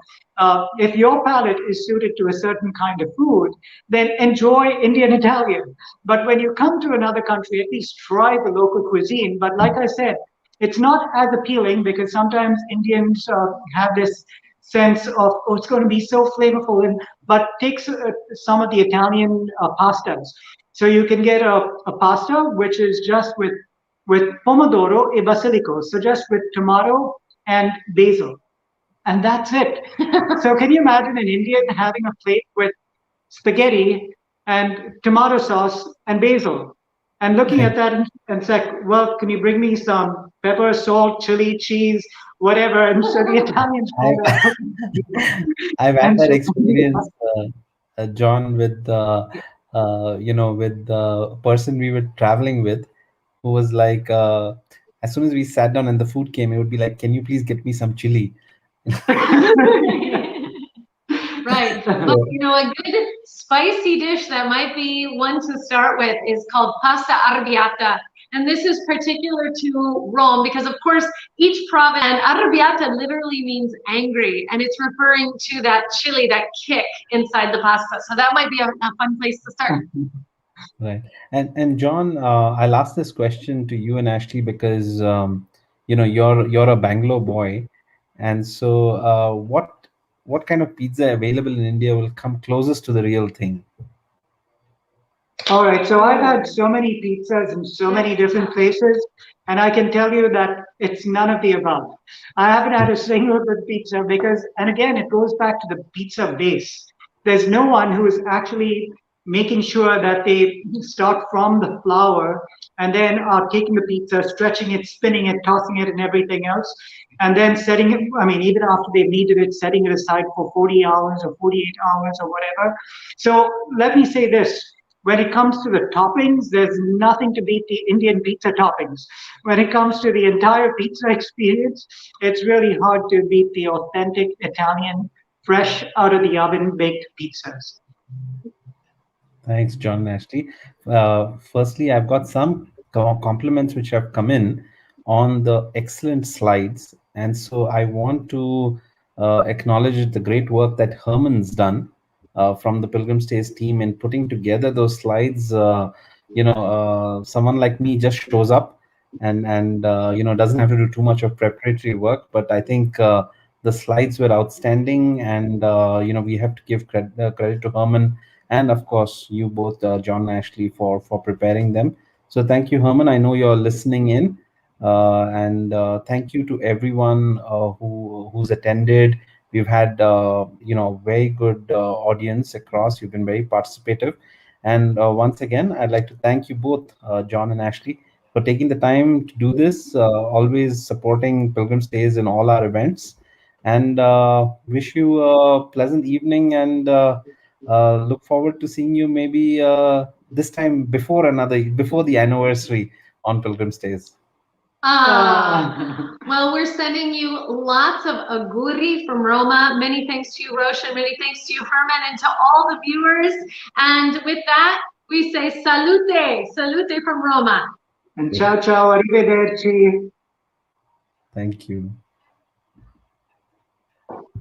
if your palate is suited to a certain kind of food, then enjoy Indian Italian. But when you come to another country, at least try the local cuisine. But like I said, it's not as appealing because sometimes Indians have this sense of, oh, it's going to be so flavorful, but takes some of the Italian pastas. So you can get a pasta which is just with pomodoro e basilico, so just with tomato and basil, and that's it. So can you imagine an Indian having a plate with spaghetti and tomato sauce and basil, and looking at that and say, well, can you bring me some pepper, salt, chili, cheese, whatever? And so the Italians call that. I've had And that so experience, John, with with the person we were traveling with, who was like, as soon as we sat down and the food came, it would be like, "Can you please get me some chili?" Right. But So, a good spicy dish that might be one to start with is called pasta arrabbiata. And this is particular to Rome because, of course, each province, and arrabbiata literally means angry, and it's referring to that chili, that kick inside the pasta. So that might be a fun place to start. right. And John, I'll ask this question to you and Ashley because you're a Bangalore boy, and so what kind of pizza available in India will come closest to the real thing? All right, so I've had so many pizzas in so many different places, and I can tell you that it's none of the above. I haven't had a single good pizza because, and again, it goes back to the pizza base. There's no one who is actually making sure that they start from the flour and then are taking the pizza, stretching it, spinning it, tossing it, and everything else, and then setting it. I mean, even after they've kneaded it, setting it aside for 40 hours or 48 hours or whatever. So let me say this. When it comes to the toppings, there's nothing to beat the Indian pizza toppings. When it comes to the entire pizza experience, it's really hard to beat the authentic Italian, fresh out of the oven baked pizzas. Thanks, John and Ashley. Firstly, I've got some compliments which have come in on the excellent slides. And so I want to acknowledge the great work that Herman's done from the Pilgrim Stays team in putting together those slides. Someone like me just shows up and doesn't have to do too much of preparatory work. But I think the slides were outstanding, and we have to give credit to Herman and of course you both, John and Ashley, for preparing them. So thank you, Herman. I know you're listening in, and thank you to everyone who's attended. We've had very good audience across. You've been very participative, and once again, I'd like to thank you both, John and Ashley, for taking the time to do this. Always supporting Pilgrim Stays in all our events, and wish you a pleasant evening and. Look forward to seeing you maybe this time before the anniversary on Pilgrim Stays. Well, we're sending you lots of auguri from Roma. Many thanks to you, Roshan. Many thanks to you, Herman, and to all the viewers. And with that, we say salute, salute from Roma. And ciao, ciao, arrivederci. Thank you.